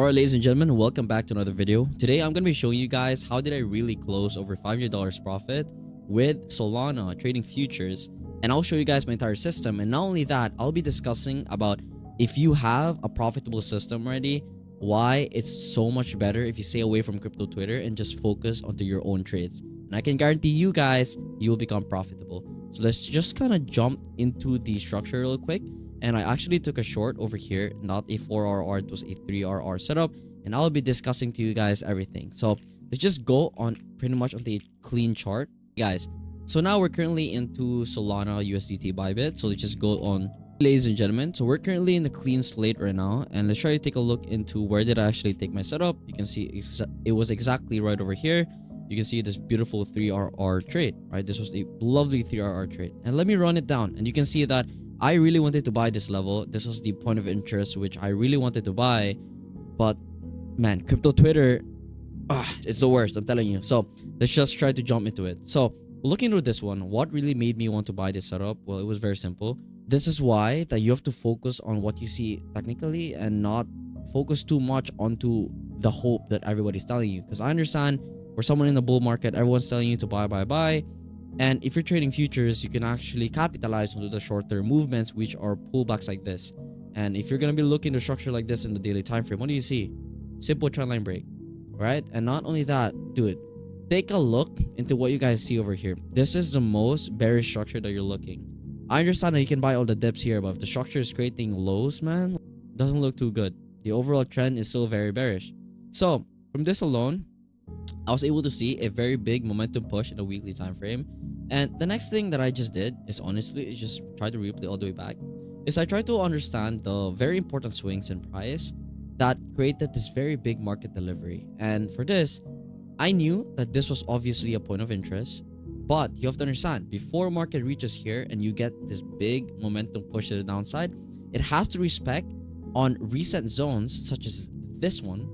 Alright, ladies and gentlemen, welcome back to another video. Today I'm going to be showing you guys how did I really close over $500 profit with Solana trading futures, and I'll show you guys my entire system. And not only that, I'll be discussing about if you have a profitable system already, why it's so much better if you stay away from crypto Twitter and just focus onto your own trades. And I can guarantee you guys, you will become profitable. So let's just kind of jump into the structure real quick. And I actually took a short over here, not a 4RR, it was a 3RR setup. And I'll be discussing to you guys everything. So let's just go on pretty much on the clean chart, guys. So now we're currently into Solana USDT Bybit. So let's just go on, ladies and gentlemen. So we're currently in the clean slate right now. And let's try to take a look into where did I actually take my setup. You can see it was exactly right over here. You can see this beautiful 3RR trade, right? This was a lovely 3RR trade. And let me run it down. And you can see that I really wanted to buy this level. This was the point of interest which I really wanted to buy. But man, crypto Twitter, it's the worst, I'm telling you. So let's just try to jump into it. So looking through this one, what really made me want to buy this setup? Well, it was very simple. This is why that you have to focus on what you see technically and not focus too much onto the hope that everybody's telling you. Because I understand for someone in the bull market, everyone's telling you to buy. And if you're trading futures, you can actually capitalize onto the short-term movements, which are pullbacks like this. And if you're going to be looking to structure like this in the daily time frame, what do you see? Simple trendline break, right? And not only that, dude, take a look into what you guys see over here. This is the most bearish structure that you're looking. I understand that you can buy all the dips here, but if the structure is creating lows, man, doesn't look too good. The overall trend is still very bearish. So from this alone, I was able to see a very big momentum push in the weekly time frame. And the next thing that I just did is honestly just try to replay all the way back. Is I try to understand the very important swings in price that created this very big market delivery. And for this, I knew that this was obviously a point of interest. But you have to understand, before market reaches here and you get this big momentum push to the downside, it has to respect on recent zones such as this one.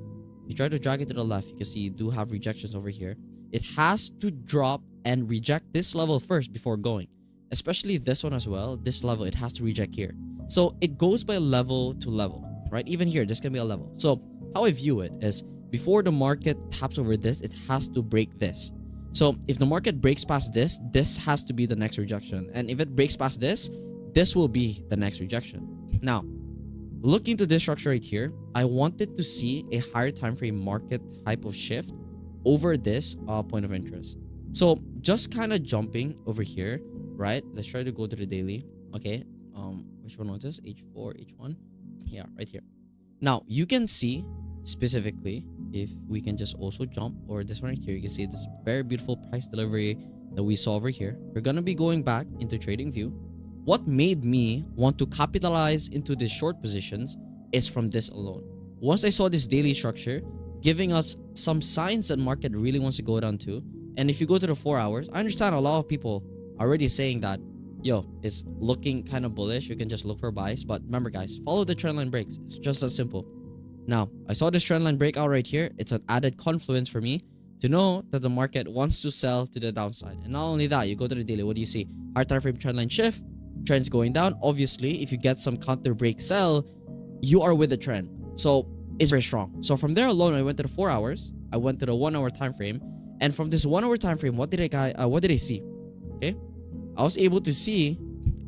You try to drag it to the left, you can see you do have rejections over here. It has to drop and reject this level first before going. Especially this one as well. This level, it has to reject here. So it goes by level to level, right? Even here, this can be a level. So how I view it is before the market taps over this, it has to break this. So if the market breaks past this, this has to be the next rejection. And if it breaks past this, this will be the next rejection. Now, looking to this structure right here, I wanted to see a higher time frame market type of shift over this point of interest. So just kind of jumping over here, right? Let's try to go to the daily. Okay. Which one was this? H4, H1. Yeah, right here. Now you can see specifically if we can just also jump or this one right here. You can see this very beautiful price delivery that we saw over here. We're gonna be going back into trading view. What made me want to capitalize into these short positions is from this alone. Once I saw this daily structure giving us some signs that market really wants to go down to. And if you go to the 4 hours, I understand a lot of people are already saying that, yo, it's looking kind of bullish. You can just look for buys. But remember, guys, follow the trendline breaks. It's just that simple. Now, I saw this trendline breakout right here. It's an added confluence for me to know that the market wants to sell to the downside. And not only that, you go to the daily. What do you see? Higher time frame trendline shift. Trends going down. Obviously, if you get some counter break sell, you are with the trend. So it's very strong. So from there alone, I went to the 4 hours. I went to the 1 hour time frame. And from this 1 hour time frame, what did I see? Okay, I was able to see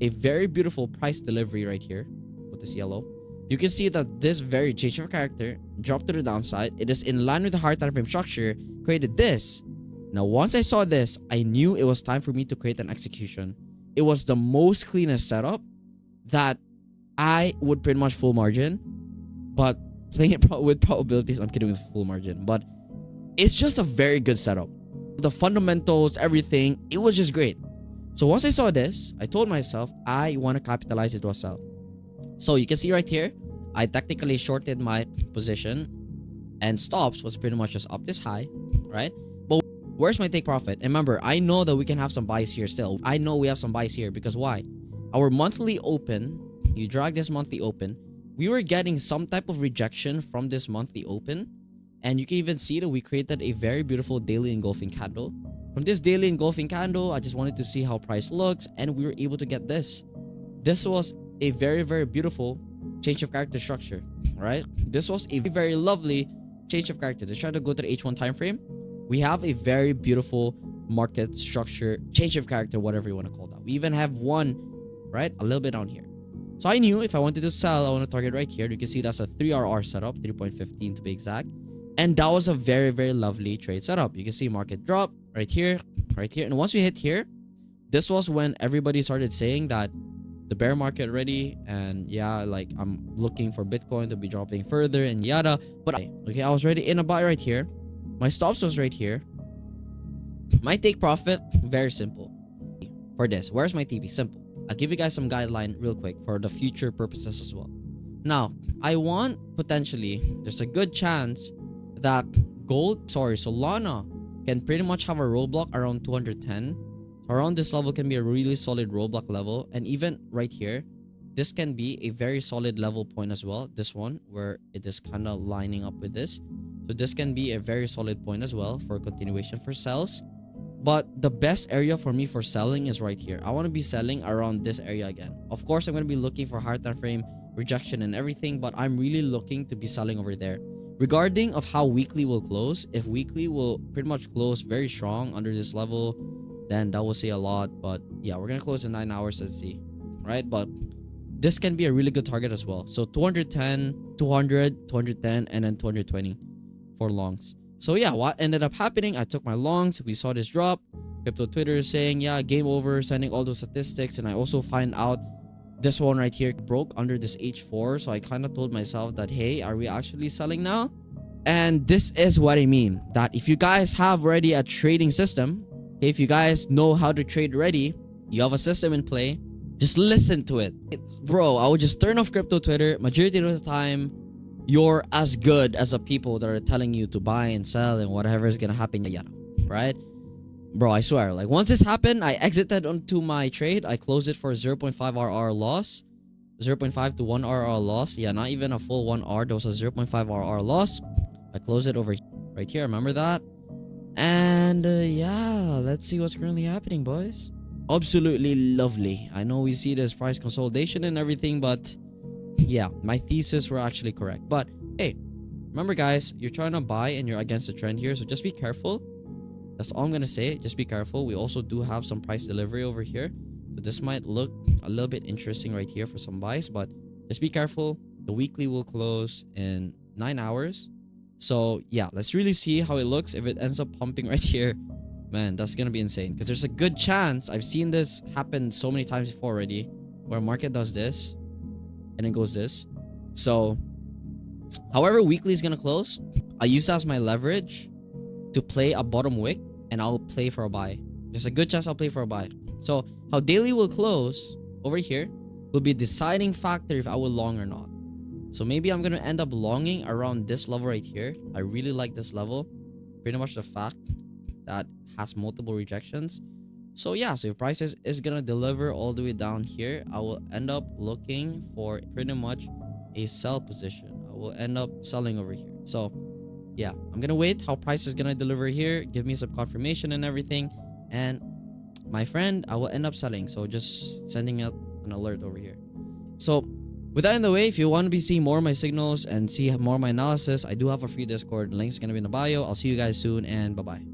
a very beautiful price delivery right here with this yellow. You can see that this very change of character dropped to the downside. It is in line with the higher time frame structure, created this. Now, once I saw this, I knew it was time for me to create an execution. It was the most cleanest setup that I would pretty much full margin, but playing it with probabilities, I'm kidding with full margin, but it's just a very good setup. The fundamentals, everything, it was just great. So once I saw this, I told myself, I want to capitalize it to a sell. So you can see right here, I technically shorted my position and stops was pretty much just up this high, right? But where's my take profit? And remember, I know that we can have some buys here still. I know we have some buys here because why? Our monthly open, you drag this monthly open, we were getting some type of rejection from this monthly open. And you can even see that we created a very beautiful daily engulfing candle. From this daily engulfing candle, I just wanted to see how price looks, and we were able to get this. This was a very, very beautiful change of character structure. right? This was a very lovely change of character. Let's try to go to the H1 time frame. We have a very beautiful market structure, change of character, whatever you want to call that. We even have one, right, a little bit down here. So I knew if I wanted to sell, I want to target right here. You can see that's a 3RR setup, 3.15 to be exact. And that was a very, very lovely trade setup. You can see market drop right here, right here. And once we hit here, this was when everybody started saying that the bear market ready, and yeah, like I'm looking for Bitcoin to be dropping further and yada. But okay, I was ready in a buy right here. My stops was right here. My take profit, very simple. For this, where's my TP? Simple. I'll give you guys some guideline real quick for the future purposes as well. Now, I want potentially, there's a good chance that Solana can pretty much have a roadblock around 210. Around this level can be a really solid roadblock level. And even right here, this can be a very solid level point as well. This one, where it is kind of lining up with this. So this can be a very solid point as well for continuation for sells. But the best area for me for selling is right here. I want to be selling around this area again. Of course, I'm going to be looking for higher time frame rejection and everything, but I'm really looking to be selling over there. Regarding of how weekly will close, if weekly will pretty much close very strong under this level, then that will say a lot. But yeah, we're going to close in 9 hours. Let's see. Right? But this can be a really good target as well. So 210, 200, 210, and then 220 for longs. So yeah, what ended up happening, I took my longs. We saw this drop. Crypto Twitter saying, yeah, game over, sending all those statistics. And I also find out this one right here broke under this H4. So I kind of told myself that, hey, are we actually selling now? And this is what I mean. That if you guys have already a trading system, if you guys know how to trade already, you have a system in play, just listen to it. Bro, I would just turn off Crypto Twitter. Majority of the time, you're as good as the people that are telling you to buy and sell and whatever is gonna happen, right? Bro, I swear, like once this happened, I exited onto my trade. I closed it for 0.5 RR loss, 0.5 to 1 RR loss. Yeah, not even a full 1 R. There was a 0.5 RR loss. I closed it over right here. Remember that? And yeah, let's see what's currently happening, boys. Absolutely lovely. I know we see this price consolidation and everything, but yeah, my thesis were actually correct. But hey, remember guys, you're trying to buy and you're against the trend here, so just be careful. That's all I'm gonna say. Just be careful. We also do have some price delivery over here, so this might look a little bit interesting right here for some buys, but just be careful. The weekly will close in 9 hours. So yeah, let's really see how it looks. If it ends up pumping right here, man, that's gonna be insane, because there's a good chance, I've seen this happen so many times before already, where market does this and it goes this. So however weekly is gonna close, I use that as my leverage to play a bottom wick, and I'll play for a buy. There's a good chance I'll play for a buy. So how daily will close over here will be a deciding factor if I will long or not. So maybe I'm gonna end up longing around this level right here. I really like this level. Pretty much the fact that has multiple rejections. So yeah, so if prices is gonna deliver all the way down here, I will end up looking for pretty much a sell position. I will end up selling over here. So yeah, I'm gonna wait how price is gonna deliver here, give me some confirmation and everything, and my friend, I will end up selling. So just sending out an alert over here. So with that in the way, if you want to be seeing more of my signals and see more of my analysis, I do have a free Discord. Link's gonna be in the bio. I'll see you guys soon, and bye bye.